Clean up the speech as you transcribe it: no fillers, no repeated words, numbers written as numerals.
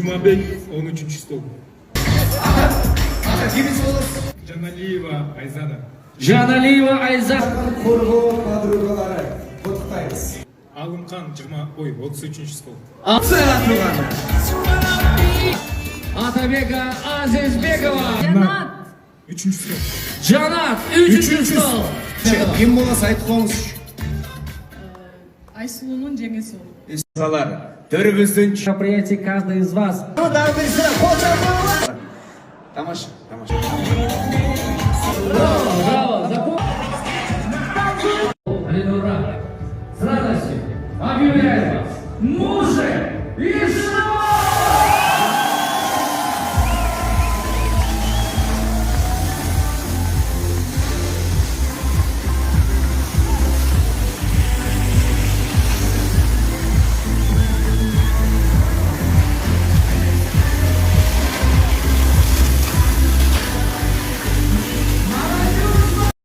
Жумабек 13-стол. Kimin sorusu? Жаналиева Айзада. Жаналиева Айзада. Қорғау подругалары. Құттықтаймыз. Алымхан 33-стол. Атабека Азизбекова. Жанат. 3-стол. Жанат 3-ші стол. Кім боласы айтып қоңыз? Айсулунун жеңесі ол. Салар. Төріміздің Мероприятие каждый из вас. Тамаша, тамаша. Браво, Алина, ура! С радостью объявляю вас